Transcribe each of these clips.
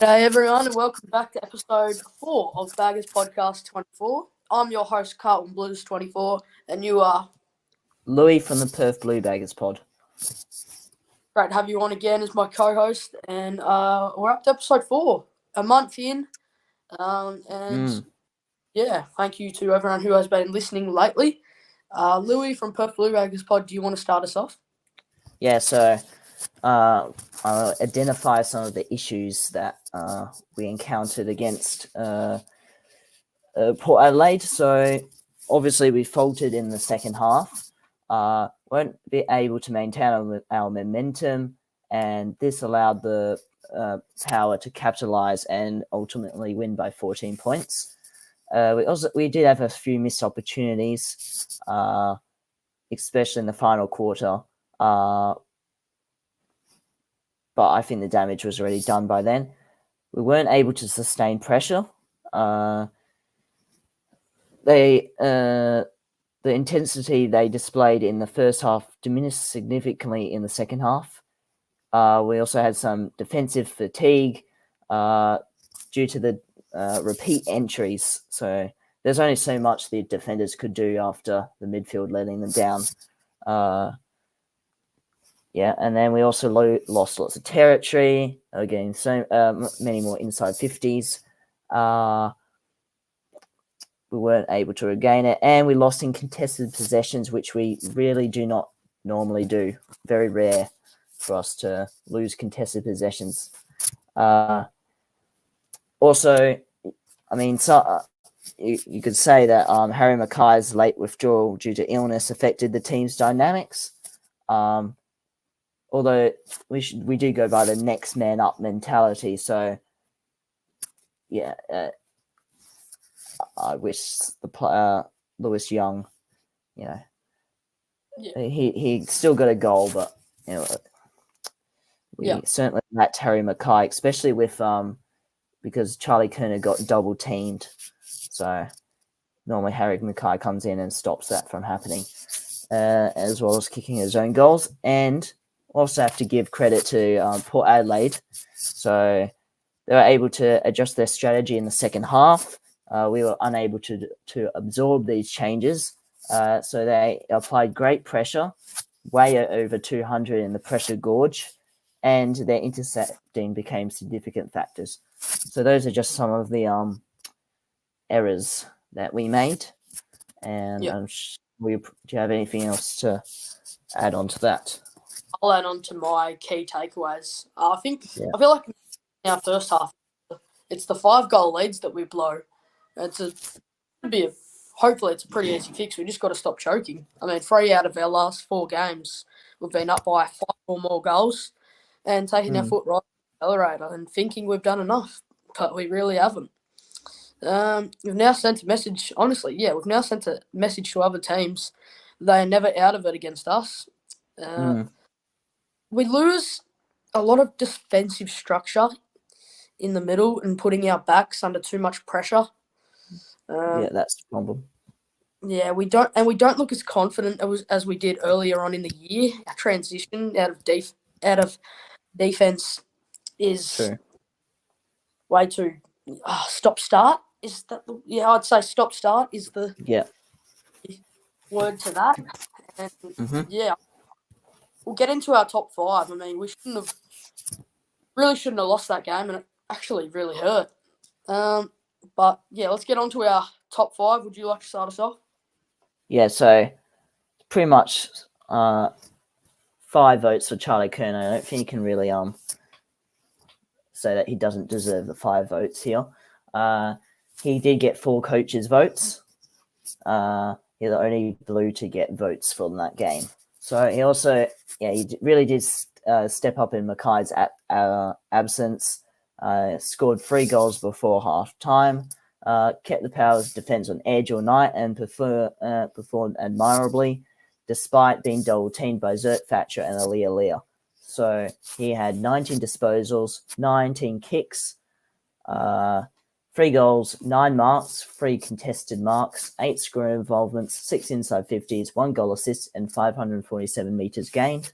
Hey everyone, and welcome back to episode 4 of Baggers Podcast 24. I'm your host, Carlton Blues 24, and you are Louis from the Perth Blue Baggers pod. great to have you on again as my co-host. And we're up to episode 4, a month in. Yeah, thank you to everyone who has been listening lately. Louis from Perth Blue Baggers pod, do you want to start us off? Yeah, so I'll identify some of the issues that we encountered against Port Adelaide. So obviously we faltered in the second half, weren't be able to maintain our momentum, and this allowed the Power to capitalise and ultimately win by 14 points. We did have a few missed opportunities, especially in the final quarter. But I think the damage was already done by then. We weren't able to sustain pressure. The intensity they displayed in the first half diminished significantly in the second half. We also had some defensive fatigue due to the repeat entries. So there's only so much the defenders could do after the midfield letting them down. And then we also lost lots of territory, again, so many more inside 50s. We weren't able to regain it, and we lost in contested possessions, which we really do not normally do. Very rare for us to lose contested possessions. Also, I mean, you could say that Harry Mackay's late withdrawal due to illness affected the team's dynamics. Although we do go by the next man up mentality, so yeah, I wish the player Lewis Young, he still got a goal, but we certainly lacked Harry Mackay, especially with because Charlie Kerner got double teamed, so normally Harry Mackay comes in and stops that from happening, as well as kicking his own goals. And also have to give credit to Port Adelaide. So they were able to adjust their strategy in the second half. We were unable to absorb these changes. So they applied great pressure, way over 200 in the pressure gorge, and their intercepting became significant factors. So those are just some of the errors that we made. And do you have anything else to add on to that? I'll add on to my key takeaways. I feel like in our first half, it's the 5-goal leads that we blow. Hopefully it's a pretty easy fix. We just got to stop choking. I mean, 3 out of our last 4 games, we've been up by 5 or more goals and taking our foot right on the accelerator and thinking we've done enough, but we really haven't. We've now sent a message, honestly, we've now sent a message to other teams. They are never out of it against us. We lose a lot of defensive structure in the middle and putting our backs under too much pressure. That's the problem. Yeah, we don't look as confident as we did earlier on in the year. Our transition out of defense is True. way too stop-start. Is that I'd say stop-start is the word to that. And we'll get into our top 5. I mean, we shouldn't have lost that game, and it actually really hurt. But let's get on to our top 5. Would you like to start us off? Yeah, so pretty much 5 votes for Charlie Kerner. I don't think you can really say that he doesn't deserve the 5 votes here. He did get 4 coaches' votes. He's the only Blue to get votes from that game. So he also, he really did step up in Mackay's absence. Scored 3 goals before half time. Kept the Power's defence on edge all night and performed admirably, despite being double-teamed by Zert Thatcher and Aaliyah Leah. So he had 19 disposals, 19 kicks, 3 goals, 9 marks, 3 contested marks, 8 score involvements, 6 inside 50s, 1 goal assist, and 547 metres gained.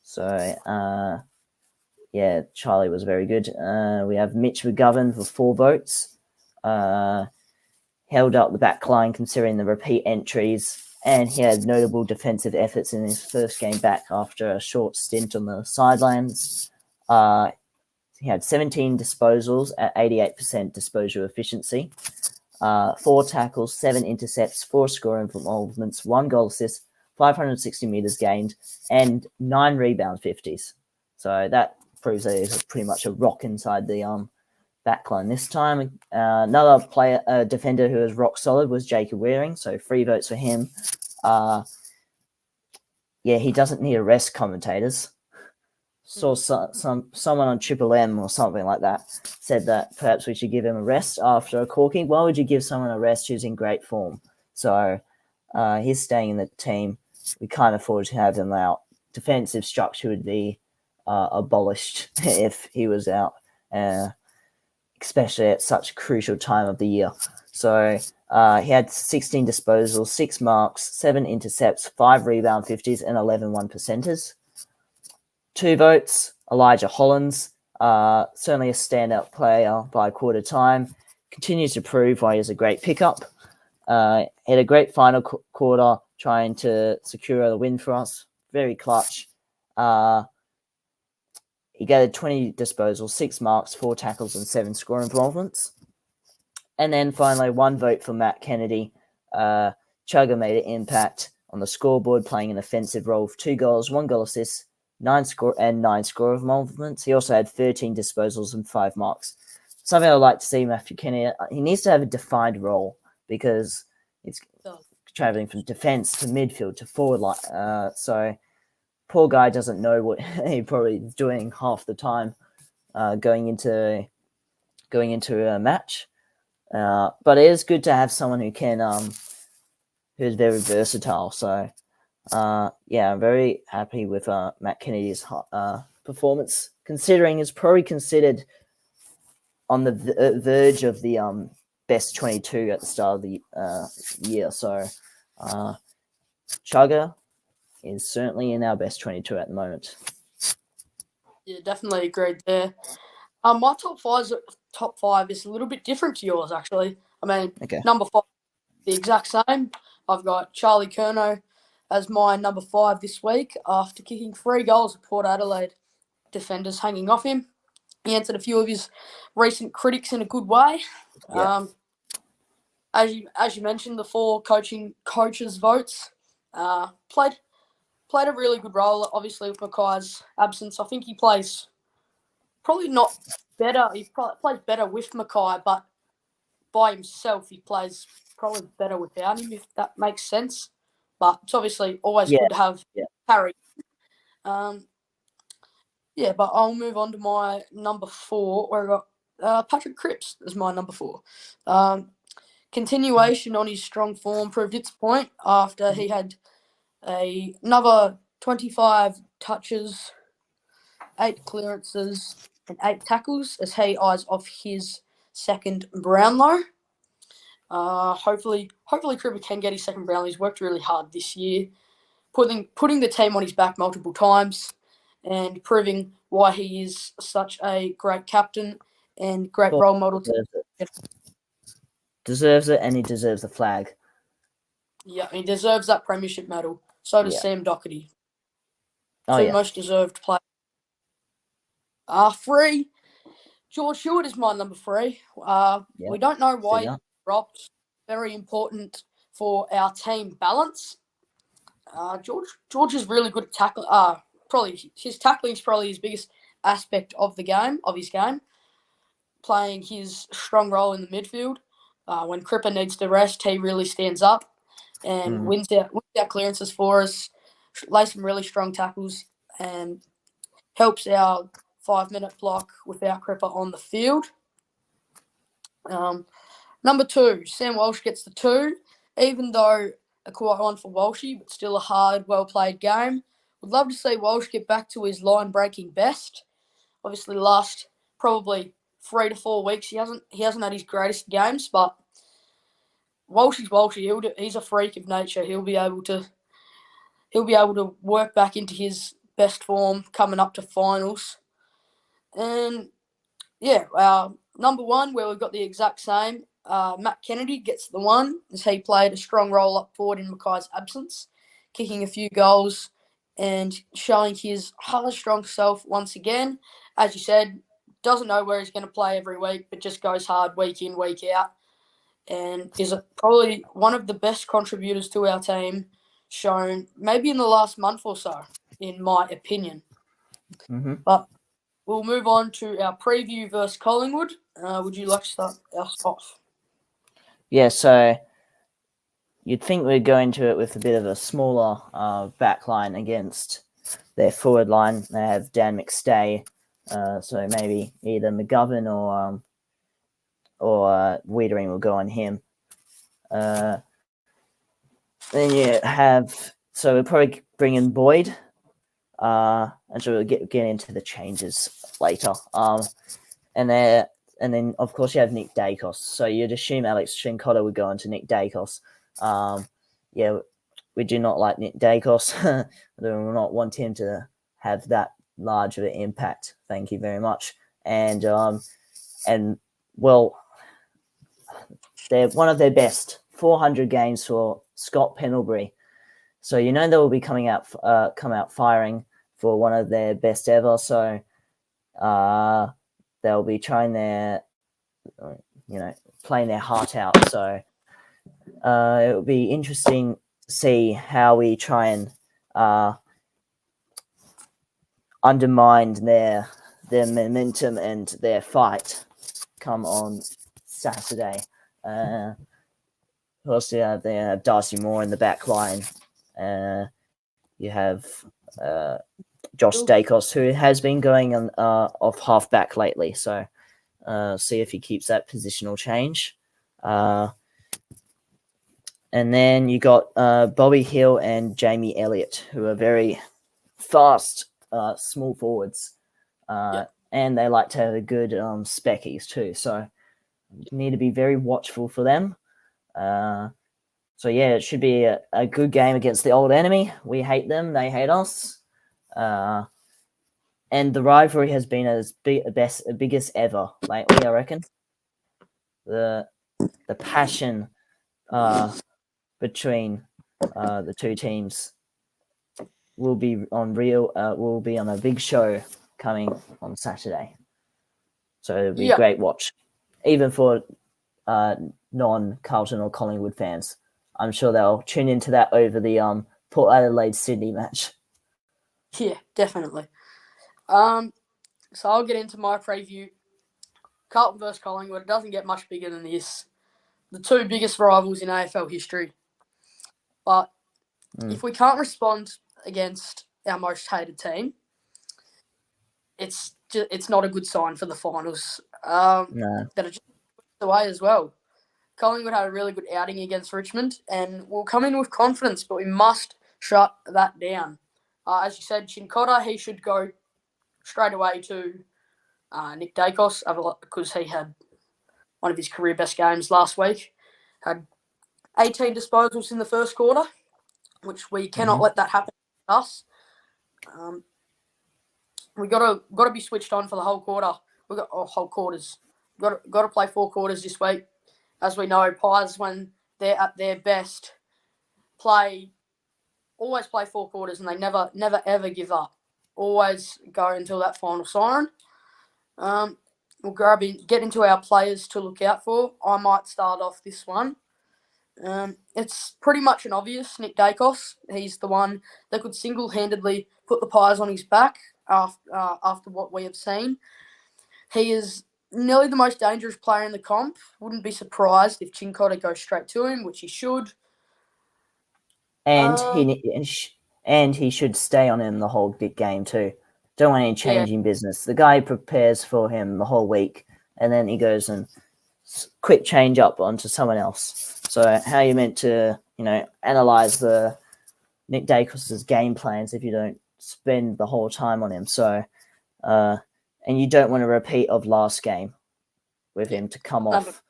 So yeah, Charlie was very good. We have Mitch McGovern for 4 votes. Held up the back line considering the repeat entries, and he had notable defensive efforts in his first game back after a short stint on the sidelines. He had 17 disposals at 88% disposal efficiency, 4 tackles, 7 intercepts, 4 score involvements, 1 goal assist, 560 meters gained, and 9 rebound 50s. So that proves that he's pretty much a rock inside the backline. This time, another defender who was rock solid was Jacob Waring, so 3 votes for him. Yeah, he doesn't need a rest, commentators. Saw someone on Triple M or something like that said that perhaps we should give him a rest after a corking. Why would you give someone a rest who's in great form? So he's staying in the team. We can't afford to have him out. Defensive structure would be abolished if he was out, especially at such a crucial time of the year. So he had 16 disposals, 6 marks, 7 intercepts, 5 rebound 50s, and 11 1%ers. 2 votes, Elijah Hollins, certainly a standout player by quarter time, continues to prove why he's a great pickup. Had a great final quarter trying to secure the win for us, very clutch. He gathered 20 disposals, 6 marks, 4 tackles, and 7 score involvements. And then finally, 1 vote for Matt Kennedy. Chugga made an impact on the scoreboard, playing an offensive role with 2 goals, 1 goal assist, 9 score involvements. He also had 13 disposals and 5 marks. Something I'd like to see Matthew Kennedy. He needs to have a defined role because it's traveling from defense to midfield to forward line. So poor guy doesn't know what he probably is doing half the time going into a match. But it is good to have someone who can who's very versatile. So yeah, I'm very happy with Matt Kennedy's performance, considering he's probably considered on the verge of the best 22 at the start of the year. So Chugga is certainly in our best 22 at the moment. Yeah, definitely agreed there. My top five is a little bit different to yours, actually. I mean, Okay. Number 5, the exact same. I've got Charlie Curnow as my number 5 this week after kicking 3 goals at Port Adelaide. Defenders hanging off him. He answered a few of his recent critics in a good way. Yeah. As you mentioned, the 4 coaches' votes played a really good role, obviously, with Mackay's absence. I think he plays probably not better. He plays better with Mackay, but by himself, he plays probably better without him, if that makes sense. But it's obviously always good to have Harry. Yeah, but I'll move on to my number 4, where I got Patrick Cripps as my number 4. Continuation on his strong form proved its point after he had another 25 touches, 8 clearances, and 8 tackles as he eyes off his second Brownlow. Hopefully Cripper can get his second Brownlow. He's worked really hard this year, putting the team on his back multiple times and proving why he is such a great captain and great role model. Deserves it, and he deserves the flag. Yeah, he deserves that premiership medal. So does Sam Doherty. Two most deserved players. 3, George Hewitt is my number 3. We don't know why he dropped. Very important for our team balance. George is really good at tackling. Probably his tackling is probably his biggest aspect of his game. Playing his strong role in the midfield. When Cripper needs to rest, he really stands up and wins out clearances for us, lays some really strong tackles, and helps our 5-minute block without Cripper on the field. Number 2, Sam Walsh gets the 2, even though a quiet one for Walshy, but still a hard, well-played game. Would love to see Walsh get back to his line-breaking best. Obviously, the last probably 3 to 4 weeks, he hasn't had his greatest games, but Walshy's Walshy. He's a freak of nature. He'll be able to work back into his best form coming up to finals. And yeah, number one, where we've got the exact same, Matt Kennedy gets the one, as he played a strong role up forward in Mackay's absence, kicking a few goals and showing his strong self once again. As you said, doesn't know where he's going to play every week, but just goes hard week in, week out, and is probably one of the best contributors to our team, shown maybe in the last month or so, in my opinion. Mm-hmm. But we'll move on to our preview versus Collingwood. Would you like to start us off? Yeah, so you'd think we'd go into it with a bit of a smaller back line against their forward line. They have Dan McStay, so maybe either McGovern or Wiedering will go on him. Then you have, so we'll probably bring in Boyd, and so we'll get into the changes later. And then of course you have Nick Dacos. So you'd assume Alex Cincotta would go into Nick Dacos. Yeah, we do not like Nick Dacos. We do not want him to have that large of an impact. Thank you very much. And well, they're one of their best 400 games for Scott Pendlebury. So they will be come out firing for one of their best ever. So they'll be trying playing their heart out. So it'll be interesting to see how we try and undermine their momentum and their fight come on Saturday. Who else do you have? They have Darcy Moore in the back line. You have Josh Dacos, who has been going on off half back lately. So see if he keeps that positional change. And then you got Bobby Hill and Jamie Elliott, who are very fast, small forwards. And they like to have a good speckies too. So you need to be very watchful for them. So yeah, it should be a good game against the old enemy. We hate them, they hate us. And the rivalry has been as biggest ever lately, I reckon. The passion between the two teams will be on a big show coming on Saturday. So it'll be a great watch, even for non-Carlton or Collingwood fans. I'm sure they'll tune into that over the Port Adelaide-Sydney match. Yeah, definitely. So I'll get into my preview. Carlton versus Collingwood. It doesn't get much bigger than this. The two biggest rivals in AFL history. But if we can't respond against our most hated team, it's not a good sign for the finals. No. That are just away as well. Collingwood had a really good outing against Richmond, and we'll come in with confidence, but we must shut that down. As you said, Cincotta, he should go straight away to Nick Dacos because he had one of his career best games last week. Had 18 disposals in the first quarter, which we cannot let that happen to us. We got to be switched on for the whole quarter. We got whole quarters. Got to play 4 quarters this week. As we know, Pies, when they're at their best, always play 4 quarters, and they never ever give up. Always go until that final siren. We'll get into our players to look out for. I might start off this one. It's pretty much an obvious Nick Dacos. He's the one that could single-handedly put the Pies on his back after what we have seen. He is nearly the most dangerous player in the comp. Wouldn't be surprised if Cincotta goes straight to him, which he should. And he should stay on him the whole game too. Don't want any changing business. The guy prepares for him the whole week, and then he goes and quick change up onto someone else. So how are you meant to, analyze the Nick Dacos' game plans if you don't spend the whole time on him? So, and you don't want a repeat of last game with him to come off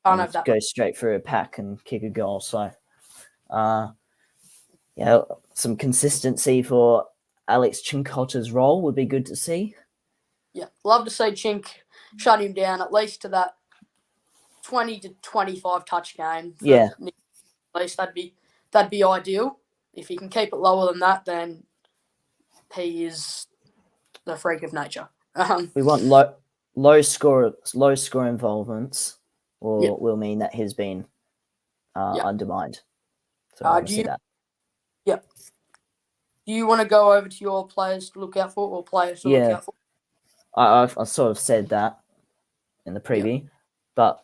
and go straight through a pack and kick a goal. So, some consistency for Alex Cincotta's role would be good to see. Yeah, love to see Chink shut him down at least to that 20 to 25 touch game. Yeah. At least that'd be ideal. If he can keep it lower than that, then he is the freak of nature. We want low score involvements, will mean that he's been undermined. So I want to see that. Yeah. Do you want to go over to your players to look out for, or players to look out for? I sort of said that in the preview, but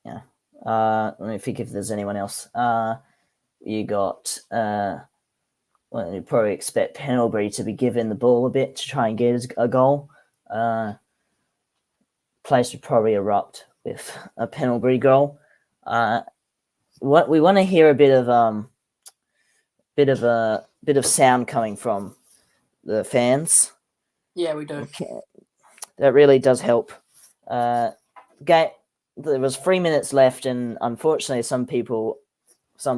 yeah. Let me think if there's anyone else. You got. Well, you probably expect Pendlebury to be given the ball a bit to try and get a goal. Place would probably erupt with a Pendlebury goal. What we want to hear a bit of sound coming from the fans. Yeah, we do. Okay. That really does help. There was 3 minutes left, and unfortunately, some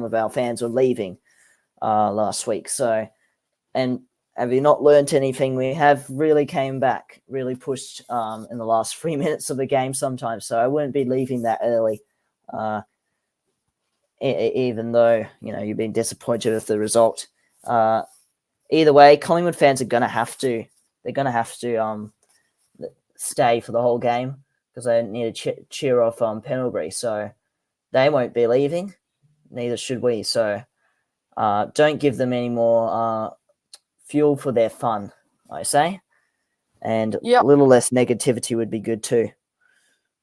of our fans were leaving last week. So, and have you not learnt anything? We have really came back, really pushed in the last 3 minutes of the game sometimes. So I wouldn't be leaving that early, even though you've been disappointed with the result. Either way, Collingwood fans are going to have to. They're going to have to stay for the whole game because they need to cheer off Pendlebury. So they won't be leaving. Neither should we. So don't give them any more fuel for their fun, I say. And a little less negativity would be good too.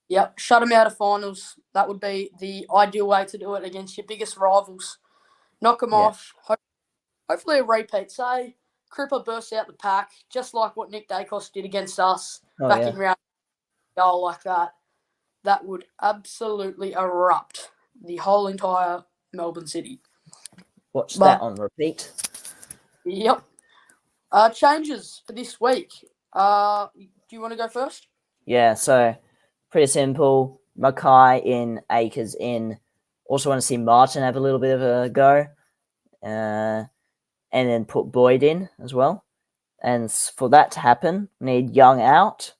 Yep, shut them out of finals. That would be the ideal way to do it against your biggest rivals. Knock them off. Hopefully a repeat. Say Cripper bursts out the pack, just like what Nick Dacos did against us back in round goal like that. That would absolutely erupt the whole entire Melbourne City. Watch that on repeat. Yep. Changes for this week. Do you want to go first? Yeah, so pretty simple. Mackay in, Akers in. Also want to see Martin have a little bit of a go. And then put Boyd in as well. And for that to happen, we need Young out,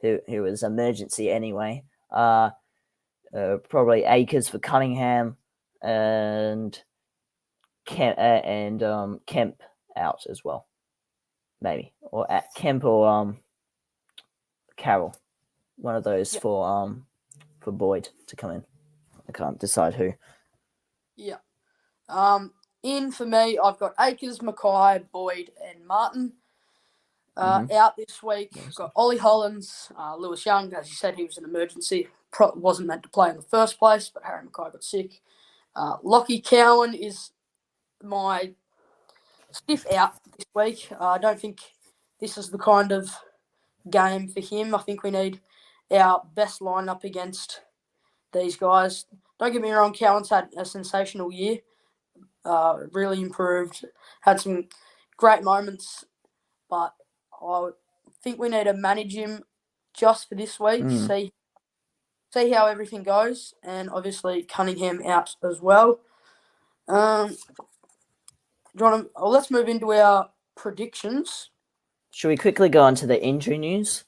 who was emergency anyway. Probably Akers for Cunningham and Kemp out as well. Maybe. Or at Kemp or Carroll. One of those for Boyd to come in. I can't decide who. Yeah. In for me, I've got Akers, Mackay, Boyd, and Martin. Out this week, I've got Ollie Hollins, Lewis Young. As you said, he was an emergency. Wasn't meant to play in the first place, but Harry Mackay got sick. Lockie Cowan is my stiff out this week. I don't think this is the kind of game for him. I think we need our best lineup against these guys. Don't get me wrong, Cowan's had a sensational year. Really improved, had some great moments, but I think we need to manage him just for this week, see how everything goes, and obviously Cunningham out as well. Let's move into our predictions. Should we quickly go on to the injury news?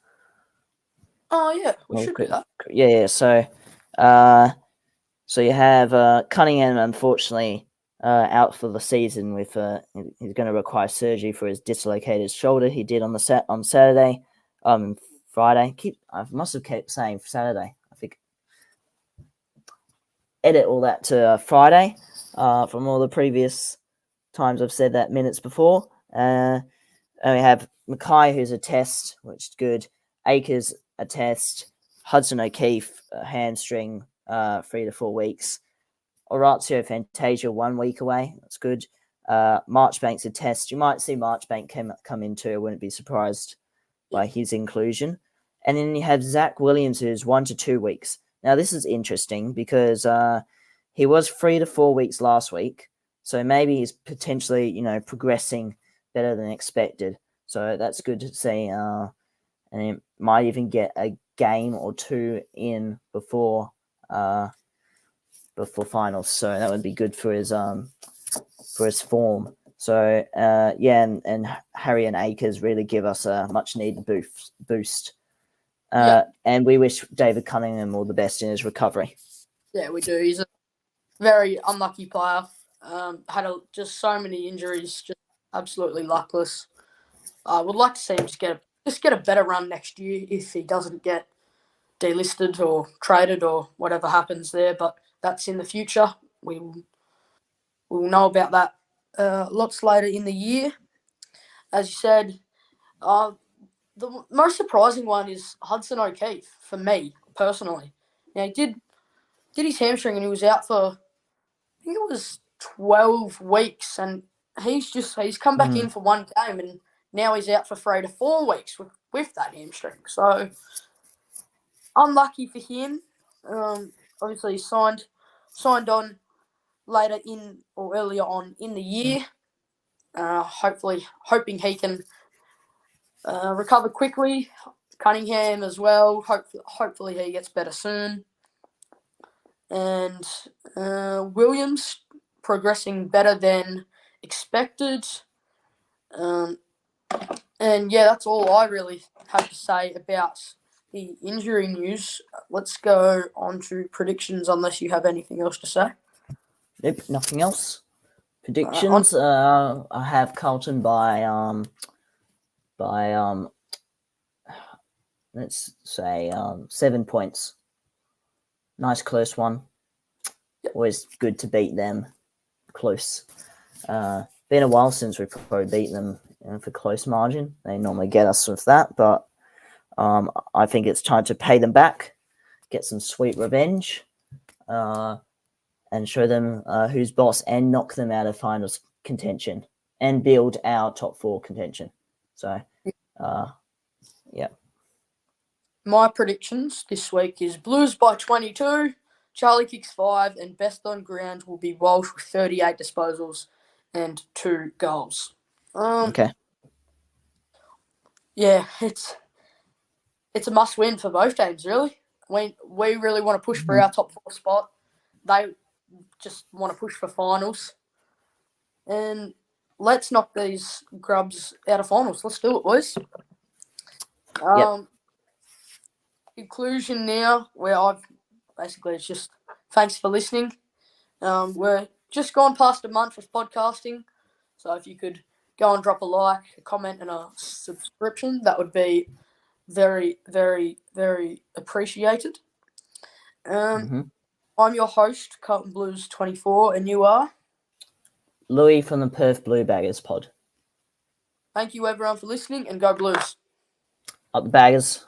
Oh, yeah, we should do that. Yeah, so you have Cunningham, unfortunately, out for the season with he's going to require surgery for his dislocated shoulder. He did on Saturday, Friday. I must have kept saying Saturday. I think edit all that to Friday from all the previous times I've said that minutes before. And we have Mackay, who's a test, which is good. Akers, a test. Hudson O'Keefe, a hamstring, 3 to 4 weeks. Orazio Fantasia 1 week away. That's good. Marchbank's a test. You might see Marchbank come in too. I wouldn't be surprised by his inclusion. And then you have Zach Williams, who's 1 to 2 weeks. Now, this is interesting because he was 3 to 4 weeks last week. So maybe he's potentially, progressing better than expected. So that's good to see. And he might even get a game or two in before finals. So that would be good for his form. So and Harry and Akers really give us a much needed boost And we wish David Cunningham all the best in his recovery. Yeah, we do. He's a very unlucky player. Had just so many injuries, just absolutely luckless. I would like to see him just get a better run next year if he doesn't get delisted or traded or whatever happens there. But that's in the future. We'll know about that lots later in the year. As you said, the most surprising one is Hudson O'Keefe for me personally. Now he did his hamstring and he was out for, I think it was 12 weeks, and he's come back in for one game and now he's out for 3 to 4 weeks with that hamstring. So unlucky for him. Obviously he signed on later in or earlier on in the year. Hoping he can recover quickly. Cunningham as well. Hopefully he gets better soon. And Williams progressing better than expected. And yeah, that's all I really have to say about the injury news. Let's go on to predictions unless you have anything else to say. Nope, nothing else. Predictions. I have Carlton by let's say 7 points. Nice close one. Yep. Always good to beat them close. Been a while since we've probably beat them for close margin. They normally get us with that, but I think it's time to pay them back, get some sweet revenge, and show them who's boss and knock them out of finals contention and build our top 4 contention. So, yeah. My predictions this week is Blues by 22, Charlie kicks 5, and best on ground will be Walsh with 38 disposals and 2 goals. Okay. Yeah, it's a must win for both teams, really. We really want to push for our top 4 spot. They just want to push for finals. And let's knock these grubs out of finals. Let's do it, boys. Yep. Conclusion now, where it's just thanks for listening. We're just gone past a month of podcasting, so if you could go and drop a like, a comment, and a subscription, that would be very, very, very appreciated. I'm your host, Carlton Blues 24, and you are? Louis from the Perth Blue Baggers pod. Thank you, everyone, for listening, and go Blues. Up the Baggers.